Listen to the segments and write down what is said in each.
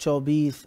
24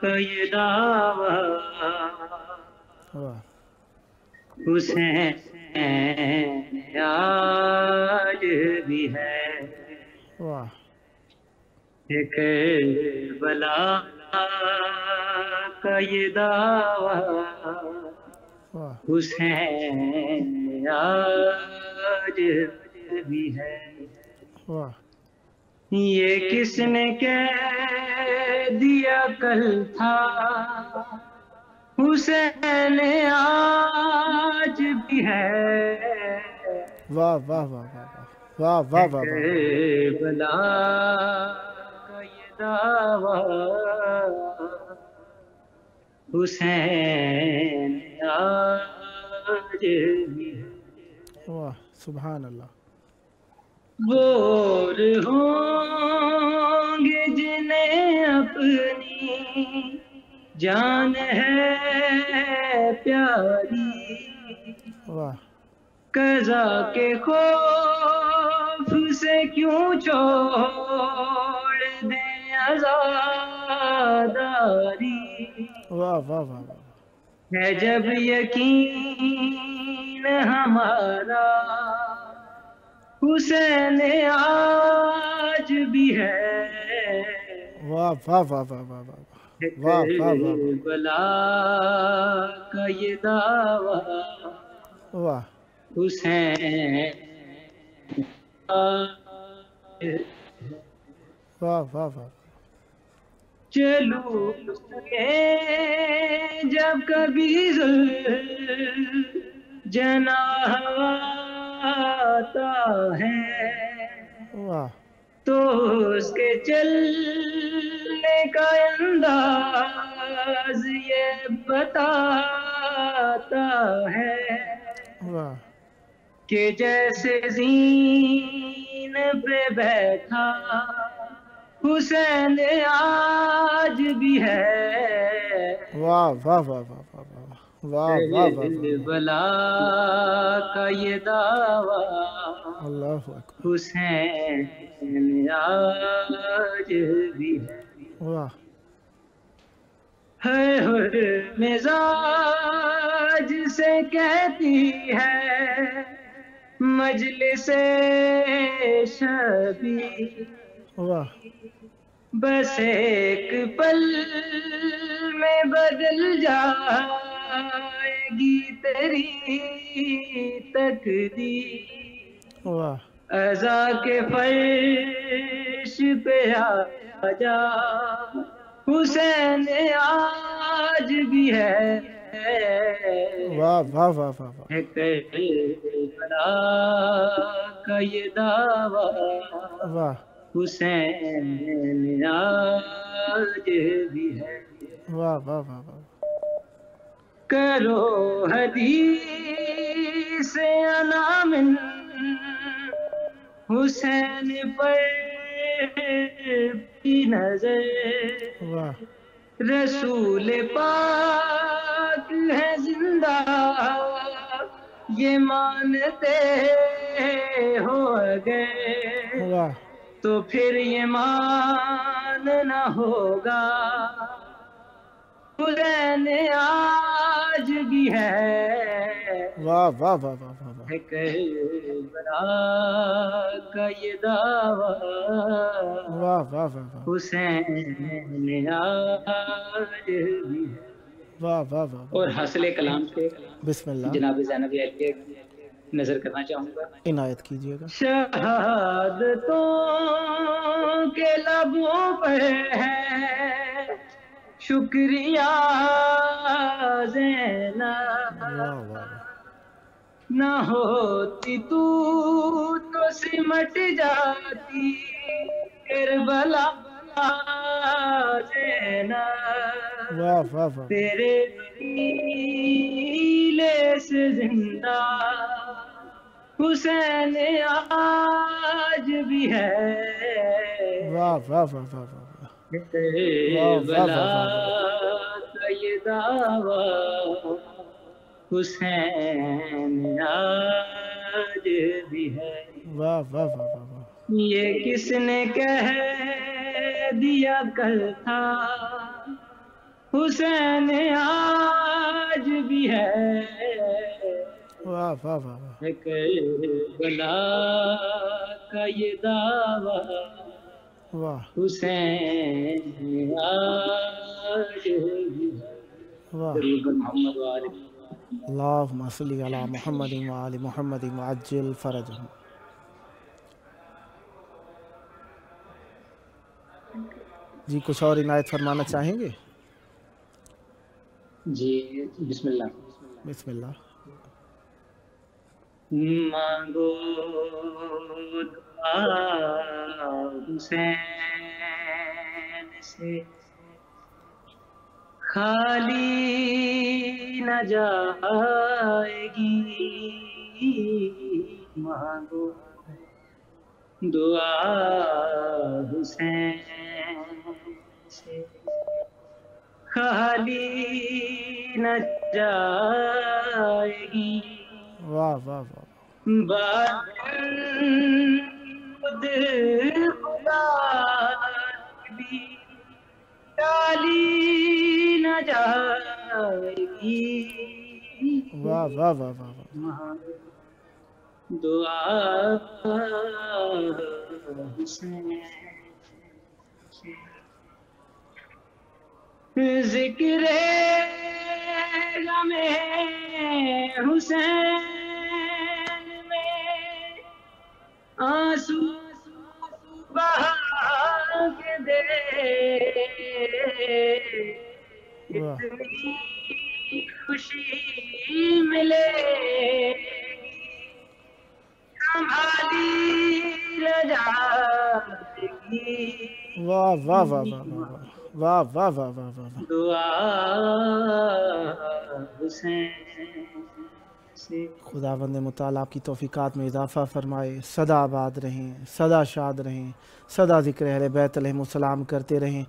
کا یہ دعویٰ واہ حسین آج بھی ہے واہ کہ کربلا کا یہ دعویٰ واہ حسین آج بھی ہے واہ یہ کس نے کہہ دیا کل تھا حسین آج بھی ہے واہ واہ واہ واہ واہ واہ واہ واہ کربلا کا یہ دعویٰ حسین آج بھی ہے واہ سبحان اللہ بور ہوں گے جنہیں اپنی جان ہے پیاری واہ قضا کے خوف سے کیوں چھوڑ دیں عزاداری واہ واہ واہ واہ ہے جب یقین ہمارا حسین آج بھی ہے واہ واہ واہ واہ واہ واہ واہ واہ واہ کربلا کا یہ دعویٰ واہ حسین واہ واہ واہ چلو جب کبھی جناح آتا ہے واہ تو اس کے چلنے کا انداز یہ بتاتا ہے واہ کہ جیسے زین پہ بیٹھا حسین آج بھی ہے واہ واہ واہ واہ واہ واہ واہ واہ کربلا کا یہ دعویٰ اللہ اکبر حسین آج بھی ہے واہ ہر مزاج سے کہتی ہے مجلس شبی واہ بس ایک پل میں بدل جائے گی تیری تقدیر واہ عزا کے فرش پہ آ جا حسین آج بھی ہے واہ واہ واہ واہ واہ کربلا کا یہ دعویٰ واہ حسین آج بھی ہے واہ واہ واہ واہ کرو حدیث انامن حسین پر کی نظر واہ رسول پاک ہے زندہ یہ مانتے ہو گئے واہ تو پھر یہ ماننا ہوگا حسین آج بھی ہے واہ واہ واہ واہ واہ واہ کربلا کا یہ دعویٰ واہ واہ واہ واہ حسین آج بھی ہے واہ واہ واہ اور حاصل کلام سے بسم اللہ جناب زینب علیہ نظر کرنا چاہوں گا عنایت کیجیے گا شہادتوں کے لبوں پر ہے شکریہ زینب واہ واہ نہ ہوتی تو سمٹ جاتی کربلا زینب واہ واہ واہ تیرے وسیلے سے زندہ حسین آج بھی ہے واہ واہ واہ واہ واہ کربلا کا یہ دعویٰ حسین آج بھی ہے واہ واہ واہ واہ واہ یہ کس نے کہہ دیا کل تھا حسین آج بھی ہے، واہ واہ واہ واہ کربلا کا یہ دعویٰ، واہ حسین آج بھی ہے۔ واہ، درود بر محمد و آل اللہم صلی علی محمد و آل محمد وعجل فرجہم۔ جی کچھ اور عنایت فرمانا چاہیں گے؟ جی بسم اللہ۔ بسم اللہ۔ مانگو دعا حسین سے، خالی نہ جائے گی، مانگو دعا حسین سے، خالی نہ جائے گی، واہ واہ واہ، خود خدا بھی ڈالی نہ جائے گی، واہ واہ واہ واہ واہ، دعا حسین سے، ذکر غم حسین میں آنسو بہا کے دے، اتنی خوشی ملے گی، سنبھالی نہ جائے گی، واہ واہ واہ واہ واہ واہ واہ واہ واہ، دعا حسین سے۔ خداوند متعال آپ کی توفیقات میں اضافہ فرمائے، سدا آباد رہیں، سدا شاد رہیں، سدا ذکر اہل بیت علیہ السلام کرتے رہیں۔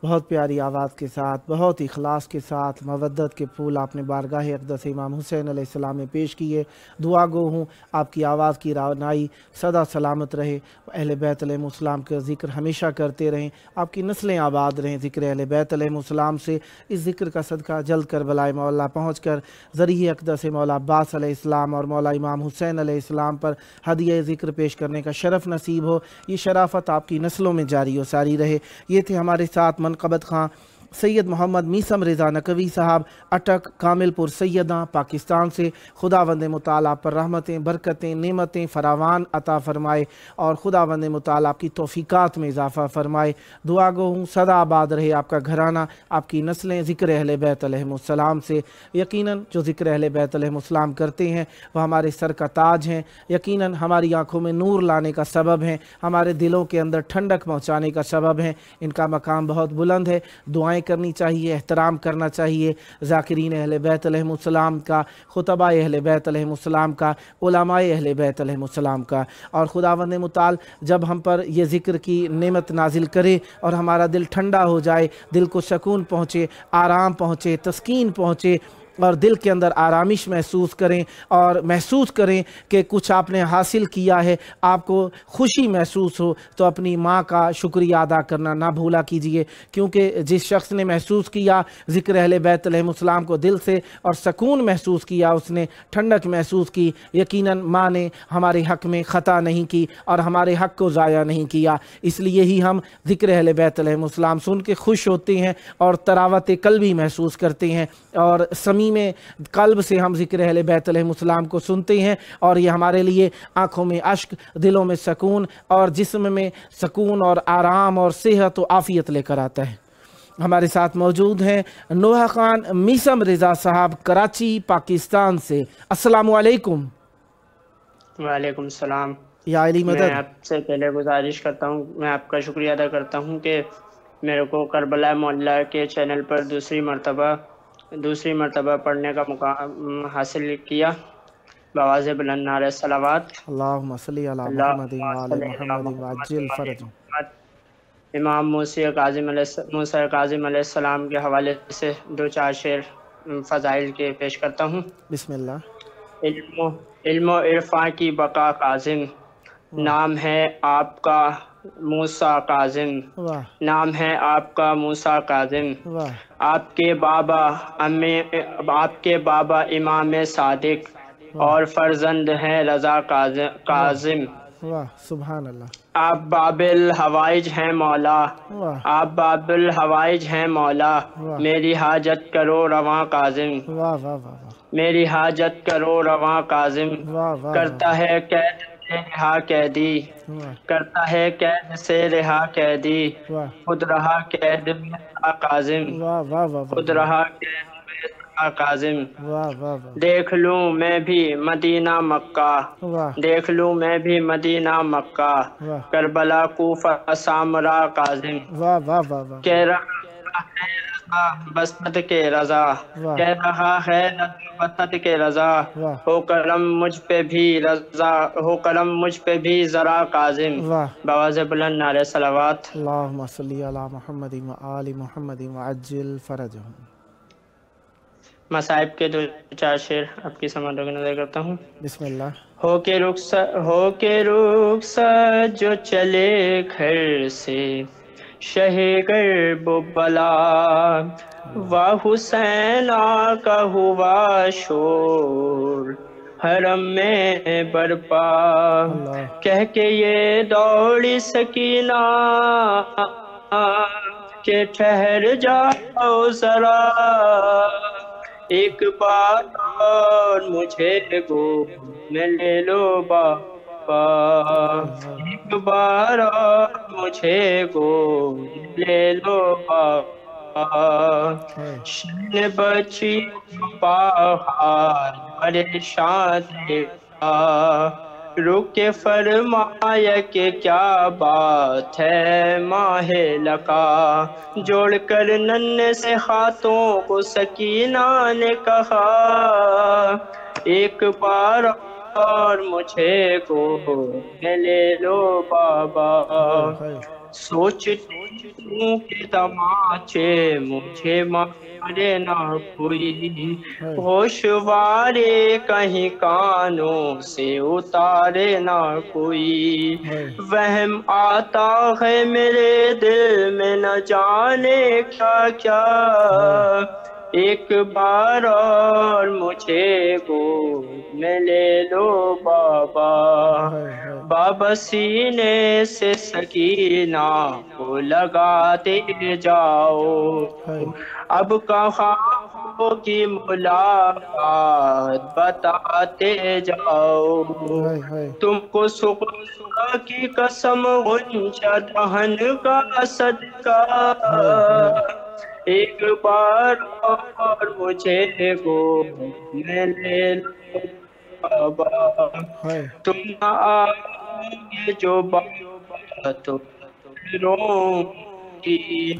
بہت پیاری آواز کے ساتھ، بہت اخلاص کے ساتھ مودت کے پھول آپ نے بارگاہ اقدس امام حسین علیہ السلام میں پیش کیے۔ دعا گو ہوں آپ کی آواز کی رونائی سدا سلامت رہے، اہل بیت علیہ السلام کا ذکر ہمیشہ کرتے رہیں، آپ کی نسلیں آباد رہیں ذکر اہل بیت علیہ السلام سے۔ اس ذکر کا صدقہ جلد کربلا مولا پہنچ کر ذریعہ اقدس مولا عباس علیہ السلام اور مولا امام حسین علیہ السلام پر ہدیہ ذکر پیش کرنے کا شرف نصیب ہو۔ یہ شرافت آپ کی نسلوں میں جاری و ساری رہے۔ یہ تھے ہمارے ساتھ منقبت خان سید محمد میثم رضا نقوی صاحب، اٹک کامل پور سیداں پاکستان سے۔ خداوند متعال آپ پر رحمتیں، برکتیں، نعمتیں فراوان عطا فرمائے اور خداوند متعال آپ کی توفیقات میں اضافہ فرمائے۔ دعا گو ہوں سدا آباد رہے آپ کا گھرانہ، آپ کی نسلیں ذکر اہل بیت علیہ السلام سے۔ یقیناً جو ذکر اہل بیت علیہ السلام کرتے ہیں وہ ہمارے سر کا تاج ہیں، یقیناً ہماری آنکھوں میں نور لانے کا سبب ہیں، ہمارے دلوں کے اندر ٹھنڈک پہنچانے کا سبب ہیں۔ ان کا مقام بہت بلند ہے، دعائیں کرنی چاہیے، احترام کرنا چاہیے ذاکرین اہل بیت علیہ السلام کا، خطباء اہل بیت علیہ السلام کا، علماء اہل بیت علیہ السلام کا۔ اور خداوند متعال جب ہم پر یہ ذکر کی نعمت نازل کرے اور ہمارا دل ٹھنڈا ہو جائے، دل کو سکون پہنچے، آرام پہنچے، تسکین پہنچے اور دل کے اندر آرامش محسوس کریں اور محسوس کریں کہ کچھ آپ نے حاصل کیا ہے، آپ کو خوشی محسوس ہو، تو اپنی ماں کا شکریہ ادا کرنا نہ بھولا کیجیے، کیونکہ جس شخص نے محسوس کیا ذکر اہل بیت علیہ السلام کو دل سے اور سکون محسوس کیا، اس نے ٹھنڈک محسوس کی، یقیناً ماں نے ہمارے حق میں خطا نہیں کی اور ہمارے حق کو ضائع نہیں کیا۔ اس لیے ہی ہم ذکر اہل بیت علیہ السلام سن کے خوش ہوتے ہیں اور تراوت قلبی محسوس کرتے ہیں، اور سمیع میں قلب سے ہم ذکر اہل بیت علیہ السلام کو سنتے ہیں، اور یہ ہمارے لیے آنکھوں میں اشک، دلوں میں سکون اور جسم میں سکون اور آرام اور صحت و عافیت لے کر آتا ہے۔ ہمارے ساتھ موجود ہیں نوحہ خان میثم رضا صاحب کراچی پاکستان سے۔ السلام علیکم۔ وعلیکم السلام۔ یا علی مدد۔ میں آپ سے پہلے گزارش کرتا ہوں، میں آپ کا شکریہ ادا کرتا ہوں کہ میرے کو کربلا معلیٰ کے چینل پر دوسری مرتبہ پڑھنے کا مقام حاصل کیا۔ بآواز بلند نعرہ صلوات۔ اللہم صلی علی محمد وآل محمد وعجل فرجہم۔ امام موسیٰ کاظم علیہ السلام کے حوالے سے دو چار شعر فضائل کے پیش کرتا ہوں۔ بسم اللہ۔ علم و عرفاں کی بقا کاظم، نام ہے آپ کا موسیٰ کاظم، واہ نام ہے آپ کا موسیٰ کاظم، واہ آپ کے بابا امام صادق اور فرزند ہیں رضا کاظم، واہ سبحان اللہ، آپ باب الحوائج ہیں مولا، واہ آپ باب الحوائج ہیں مولا، واہ میری حاجت کرو رواں کاظم، واہ واہ واہ میری حاجت کرو رواں کاظم، واہ واہ کرتا ہے قید سے رہا قیدی، واہ کرتا ہے قید سے رہا قیدی، واہ خود رہا قید میں سا کاظم، واہ واہ واہ خود واہ رہا قید میں سا کاظم، واہ واہ واہ دیکھ لوں میں بھی مدینہ مکہ، واہ دیکھ لوں میں بھی مدینہ مکہ، واہ کربلا کوفہ سامرا کاظم، واہ واہ واہ واہ کہہ رہا ہے رضا بسط کے رضا، واہ کہہ رہا ہے رضا بسط کے رضا، واہ ہو کرم مجھ پہ بھی رضا، ہو کرم مجھ پہ بھی ذرا کاظم، واہ بآواز بلند نعرہ صلوات۔ اللہم صلی علی محمد و آل محمد وعجل فرجہم۔ مصائب کے دو چار شعر آپ کی سماعتوں کی نظر کرتا ہوں۔ بسم اللہ۔ ہو کے رخصت جو چلے گھر سے شہ گرب و بلا، واہ حسینہ کا ہوا شور حرم میں برپا، اللہ کہہ کے یہ دوڑی سکینہ کہ ٹھہر جاؤ ذرا، ایک بار اور مجھے گود میں لے لو بابا، ایک بار اور مجھے گود میں لے لو بابا، شن بچی پہاڑ پریشان تھا، رک کے فرمایا کہ کیا بات ہے ماہ لقا، جوڑ کر ننھے سے ہاتھوں کو سکینہ نے کہا، ایک بار اور مجھے گود میں لے لو بابا، سوچتی ہوں کہ تماچے مجھے مارے نہ کوئی، ہوشوارے کہیں کانوں سے اتارے نہ کوئی، وہم آتا ہے میرے دل میں نہ جانے کیا کیا، ایک بار اور مجھے گود میں لے لو بابا، بابا سینے سے سکینہ کو لگاتے جاؤ، اب کہاں ہوگی ملاقات بتاتے جاؤ، تم کو سکھا کی قسم غنچہ دہن کا صدقہ، ایک بار اور مجھے گود میں لے لو بابا، تم نہ آؤگے جو بات روں گی،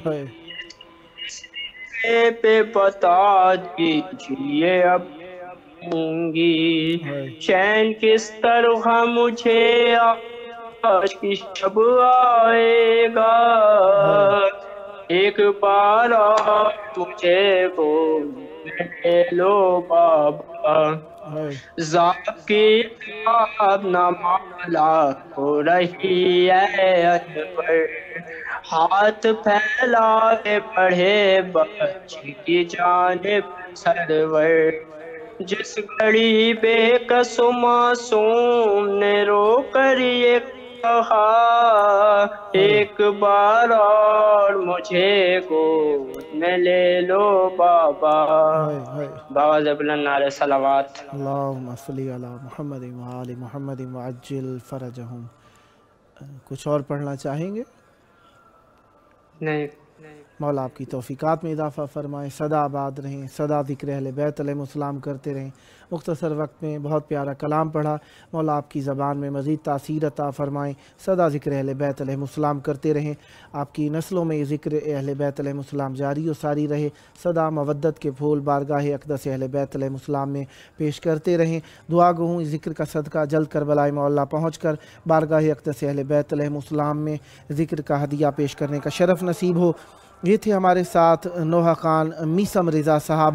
پہ بتا دیجیے اب ہوں گی، چین کس طرح مجھے آج کی شب آئے گا، ایک بار اور مجھے گود میں لے لو بابا، ذات کی خواب نہ مالا ہو رہی ہے انور، ہاتھ پھیلائے بڑھے بچے کی جانب سرور، جس گھڑی بے کس و معصوم نے رو کر یہ کہا، ایک بار اور مجھے گود میں لے لو بابا، بآواز بلند نعرہ صلوات۔ اللہم صلی علی محمد و آل محمد وعجل فرجہم۔ کچھ اور پڑھنا چاہیں گے؟ نہیں۔ مولا آپ کی توفیقات میں اضافہ فرمائیں، سدا آباد رہیں، سدا ذکر اہل بیت علیہ السلام کرتے رہیں۔ مختصر وقت میں بہت پیارا کلام پڑھا، مولا آپ کی زبان میں مزید تاثیر عطا فرمائیں، سدا ذکر اہل بیت علیہ السلام کرتے رہیں، آپ کی نسلوں میں ذکر اہل بیت علیہ السلام جاری و ساری رہے، سدا مودت کے پھول بارگاہ اقدس اہل بیت علیہ السلام میں پیش کرتے رہیں۔ دعا گو ہوں ذکر کا صدقہ جلد کربلائے مولا پہنچ کر بارگاہ اقدس اہل بیت علیہ السلام میں ذکر کا ہدیہ پیش کرنے کا شرف نصیب ہو۔ یہ تھے ہمارے ساتھ نوحہ خان میثم رضا صاحب،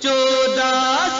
14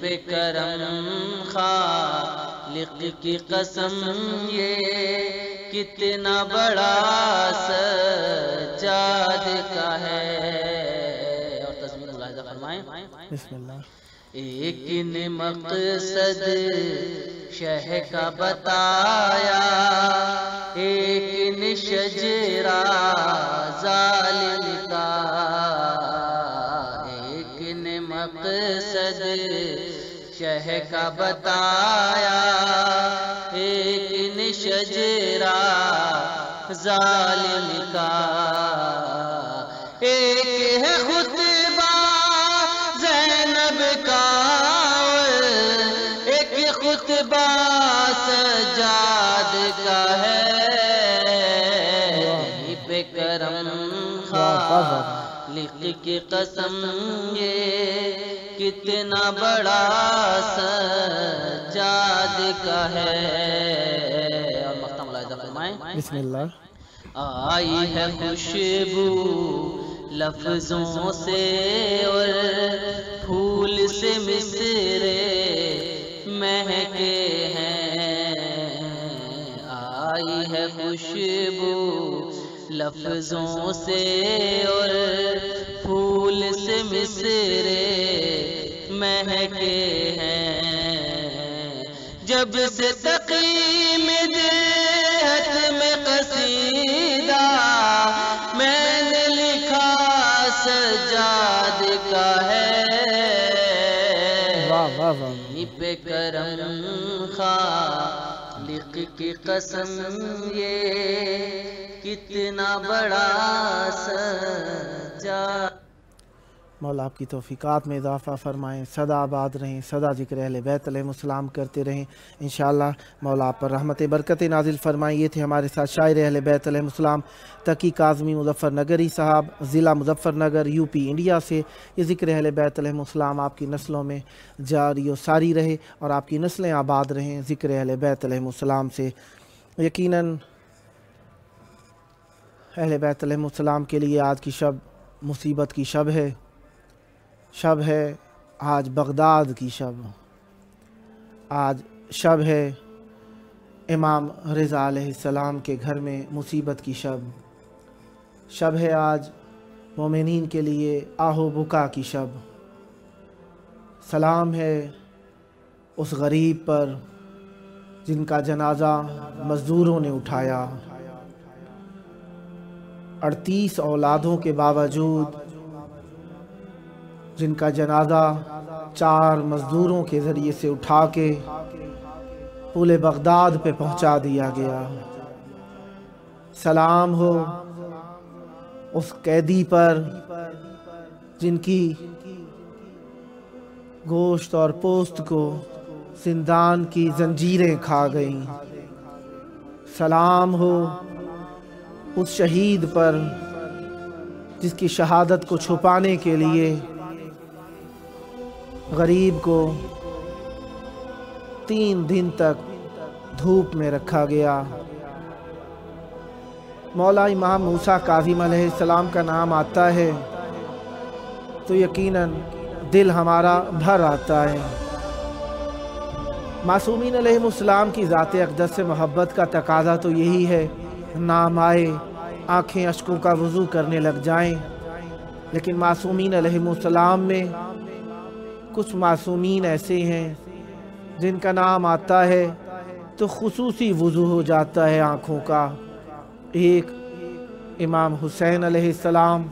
پہ کرم خالق کی قسم یہ کتنا بڑا سجاد کا ہے. اور تسبیح ملاحظہ فرمائیں. بسم اللہ. ایک نے مقصد شہ کا بتایا، ایک نے شجرہ ظالم کا. ایک نے مقصد شہ کا بتایا، ایک نے شجرہ ظالم کا. ایک ہے خطبہ زینب کا، ایک خطبہ سجاد کا ہے. پہ کرم خالق کی قسم یہ کتنا بڑا سجاد کا ہے. اور مقطع ملاحظہ فرمائیں. بسم اللہ. آئی ہے خوشبو لفظوں سے اور پھول سے مصرے مہکے ہیں. آئی ہے خوشبو لفظوں سے اور پھول سے مصرے مہکے ہیں. جب سے تقیم دیہت میں قصیدہ میں نے لکھا سجاد کا ہے. واہ واہ واہ. پہ کرم خالق کی قسم یہ کتنا بڑا سجاد. مولا آپ کی توفیقات میں اضافہ فرمائیں، سدا آباد رہیں، سدا ذکر اہل بیت علیہ السلام کرتے رہیں. انشاءاللہ مولا آپ پر رحمت برکت نازل فرمائیں. یہ تھے ہمارے ساتھ شاعر اہل بیت علیہ السلام تقی کاظمی مظفر نگری صاحب، ضلع Muzaffar Nagar, U P India سے. یہ ذکر اہل بیت علیہ السلام آپ کی نسلوں میں جاری و ساری رہے اور آپ کی نسلیں آباد رہیں ذکر اہل بیت علیہ السلام سے. یقیناً اہل بیت علیہ السلام کے لیے آج کی شب مصیبت کی شب ہے. شب ہے آج بغداد کی شب. آج شب ہے امام رضا علیہ السلام کے گھر میں مصیبت کی شب. شب ہے آج مومنین کے لیے آہ و بکا کی شب. سلام ہے اس غریب پر جن کا جنازہ مزدوروں نے اٹھایا. 38 اولادوں کے باوجود جن کا جنازہ 4 مزدوروں کے ذریعے سے اٹھا کے پل بغداد پہ پہنچا دیا گیا. سلام ہو اس قیدی پر جن کی گوشت اور پوست کو زندان کی زنجیریں کھا گئیں. سلام ہو اس شہید پر جس کی شہادت کو چھپانے کے لیے غریب کو 3 دن تک دھوپ میں رکھا گیا. مولا امام موسیٰ کاظم علیہ السلام کا نام آتا ہے تو یقیناً دل ہمارا بھر آتا ہے. معصومین علیہ السلام کی ذات اقدس سے محبت کا تقاضا تو یہی ہے، نام آئے آنکھیں اشکوں کا وضو کرنے لگ جائیں. لیکن معصومین علیہ السلام میں کچھ معصومین ایسے ہیں جن کا نام آتا ہے تو خصوصی وضو ہو جاتا ہے آنکھوں کا. ایک امام حسین علیہ السلام،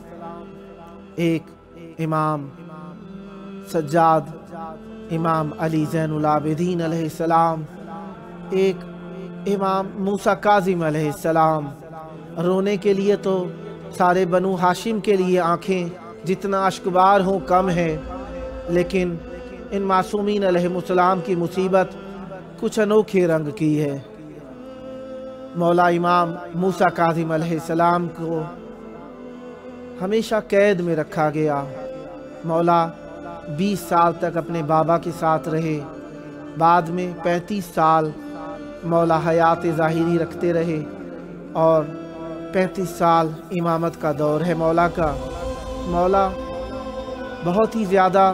ایک امام سجاد امام علی زین العابدین علیہ السلام، ایک امام موسیٰ کاظم علیہ السلام. رونے کے لیے تو سارے بنو ہاشم کے لیے آنکھیں جتنا اشکبار ہوں کم ہے، لیکن ان معصومین علیہ السلام کی مصیبت کچھ انوکھے رنگ کی ہے. مولا امام موسیٰ کاظم علیہ السلام کو ہمیشہ قید میں رکھا گیا. مولا 20 سال تک اپنے بابا کے ساتھ رہے، بعد میں 35 سال مولا حیات ظاہری رکھتے رہے اور 35 سال امامت کا دور ہے مولا کا. مولا بہت ہی زیادہ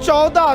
14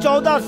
14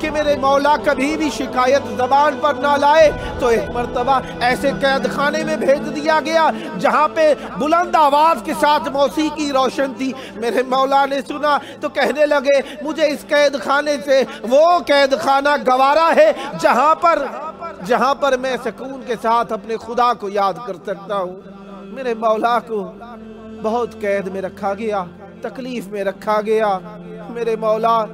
کہ میرے مولا کبھی بھی شکایت زبان پر نہ لائے، تو ایک مرتبہ ایسے قید خانے میں بھیج دیا گیا جہاں پہ بلند آواز کے ساتھ موسیقی روشن تھی۔ میرے مولا نے سنا تو کہنے لگے مجھے اس قید خانے سے وہ قید خانہ گوارا ہے جہاں پر میں سکون کے ساتھ اپنے خدا کو یاد کر سکتا ہوں۔ میرے مولا کو بہت قید میں رکھا گیا، تکلیف میں رکھا گیا۔ میرے مولا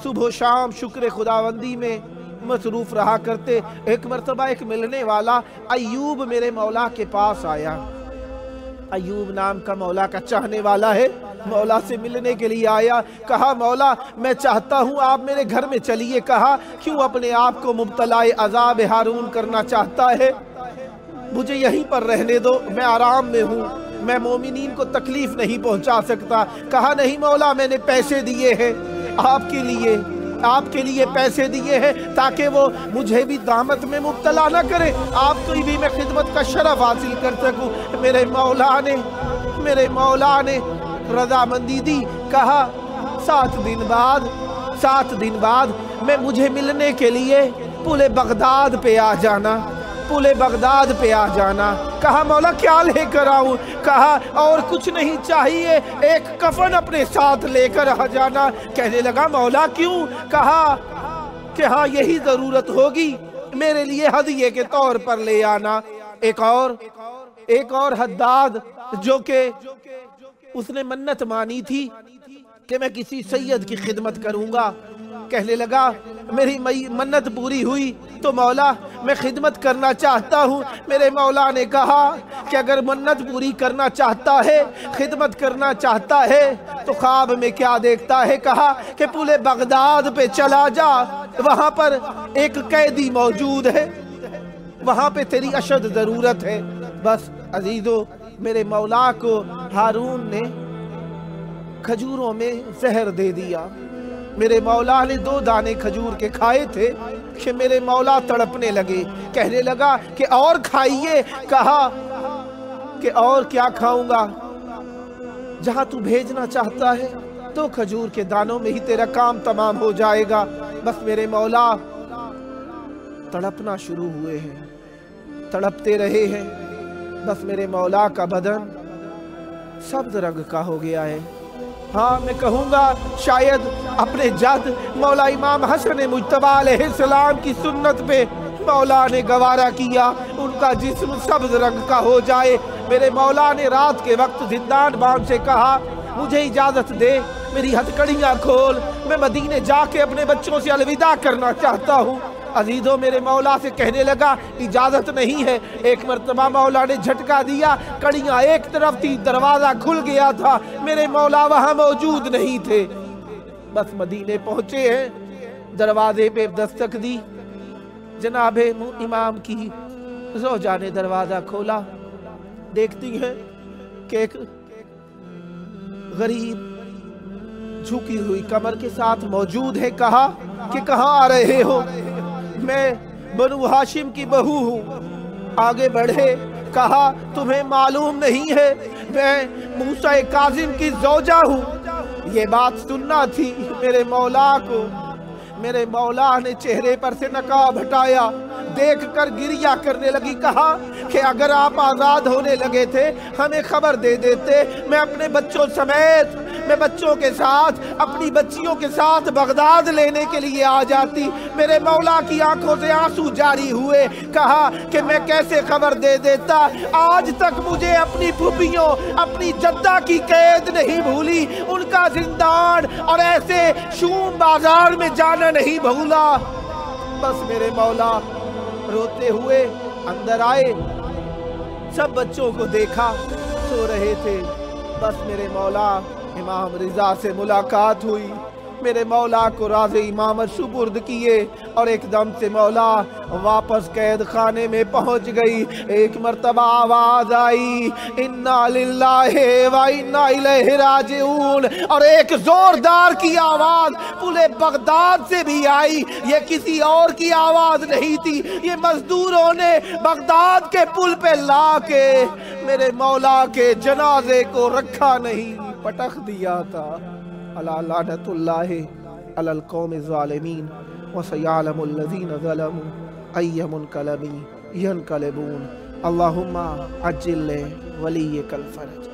صبح و شام شکر خداوندی میں مصروف رہا کرتے۔ ایک مرتبہ ایک ملنے والا ایوب میرے مولا کے پاس آیا۔ ایوب نام کا مولا کا چاہنے والا ہے، مولا سے ملنے کے لیے آیا۔ کہا مولا میں چاہتا ہوں آپ میرے گھر میں چلیے۔ کہا کیوں اپنے آپ کو مبتلا عذاب ہارون کرنا چاہتا ہے؟ مجھے یہیں پر رہنے دو، میں آرام میں ہوں، میں مومنین کو تکلیف نہیں پہنچا سکتا۔ کہا نہیں مولا میں نے پیسے دیے ہیں آپ کے لیے پیسے دیے ہیں تاکہ وہ مجھے بھی دامت میں مبتلا نہ کرے، آپ کو بھی میں خدمت کا شرف حاصل کر سکوں۔ میرے مولا نے رضامندی دی۔ کہا 7 دن بعد مجھے ملنے کے لیے پل بغداد پہ آ جانا۔ کہا مولا کیا لے کر آؤں؟ کہا اور کچھ نہیں چاہیے، ایک کفن اپنے ساتھ لے کر آ جانا۔ کہنے لگا مولا کیوں؟ کہا کہ ہاں یہی ضرورت ہوگی، میرے لیے ہدیے کے طور پر لے آنا۔ ایک اور حداد جو کہ اس نے منت مانی تھی کہ میں کسی سید کی خدمت کروں گا، کہنے لگا میری منت پوری ہوئی تو مولا میں خدمت کرنا چاہتا ہوں۔ میرے مولا نے کہا کہ اگر منت پوری کرنا چاہتا ہے، خدمت کرنا چاہتا ہے تو خواب میں کیا دیکھتا ہے؟ کہا کہ پل بغداد پہ چلا جا، وہاں پر ایک قیدی موجود ہے، وہاں پہ تیری اشد ضرورت ہے۔ بس عزیزو میرے مولا کو ہارون نے کھجوروں میں زہر دے دیا۔ میرے مولا نے 2 دانے کھجور کے کھائے تھے کہ میرے مولا تڑپنے لگے، کہنے لگا کہ اور کھائیے۔ کہا کہ اور کیا کھاؤں گا؟ جہاں تو بھیجنا چاہتا ہے 2 کھجور کے دانوں میں ہی تیرا کام تمام ہو جائے گا۔ بس میرے مولا تڑپنا شروع ہوئے ہیں، تڑپتے رہے ہیں۔ بس میرے مولا کا بدن سبز رنگ کا ہو گیا ہے۔ ہاں میں کہوں گا شاید اپنے جد مولا امام حسن مجتبی علیہ السلام کی سنت پہ مولا نے گوارا کیا ان کا جسم سبز رنگ کا ہو جائے۔ میرے مولا نے رات کے وقت زندان بان سے کہا مجھے اجازت دے، میری ہتھکڑیاں کھول، میں مدینے جا کے اپنے بچوں سے الوداع کرنا چاہتا ہوں۔ عزیزو میرے مولا سے کہنے لگا اجازت نہیں ہے۔ ایک مرتبہ مولا نے جھٹکا دیا، کڑیاں ایک طرف تھی، دروازہ کھل گیا تھا، میرے مولا وہاں موجود نہیں تھے۔ بس مدینے پہنچے ہیں، دروازے پہ دستک دی، جناب امام کی زوجہ نے دروازہ کھولا، دیکھتی ہیں کہ ایک غریب جھکی ہوئی کمر کے ساتھ موجود ہے۔ کہا کہ کہاں آ رہے ہو؟ میں بنو ہاشم کی بہو ہوں۔ آگے بڑھے، کہا تمہیں معلوم نہیں ہے میں موسیٰ کاظم کی زوجہ ہوں؟ یہ بات سننا تھی میرے مولا کو۔ میرے مولا نے چہرے پر سے نقاب ہٹایا، دیکھ کر گریہ کرنے لگی۔ کہا کہ اگر آپ آزاد ہونے لگے تھے ہمیں خبر دے دیتے، میں اپنے بچوں سمیت، میں بچوں کے ساتھ، اپنی بچیوں کے ساتھ بغداد لینے کے لیے آ جاتی۔ میرے مولا کی آنکھوں سے آنسو جاری ہوئے۔ کہا کہ میں کیسے خبر دے دیتا، آج تک مجھے اپنی پھوپھیوں، اپنی جدہ کی قید نہیں بھولی، ان کا زندان اور ایسے شوم بازار میں جانا نہیں بھولا۔ بس میرے مولا روتے ہوئے اندر آئے، سب بچوں کو دیکھا سو رہے تھے۔ بس میرے مولا امام رضا سے ملاقات ہوئی، میرے مولا کو راز امامت سپرد کیے اور ایک دم سے مولا واپس قید خانے میں پہنچ گئی۔ ایک مرتبہ آواز آئی انا للہ و انا الیہ راجعون، اور ایک زوردار کی آواز پل بغداد سے بھی آئی۔ یہ کسی اور کی آواز نہیں تھی، یہ مزدوروں نے بغداد کے پل پہ لا کے میرے مولا کے جنازے کو رکھا نہیں، پٹخ دیا تھا۔ الا لعنت اللہ علی القوم الظالمین۔ وسيعلم الذين ظلموا أي منقلب ينقلبون اللهم عجل لوليك الفرج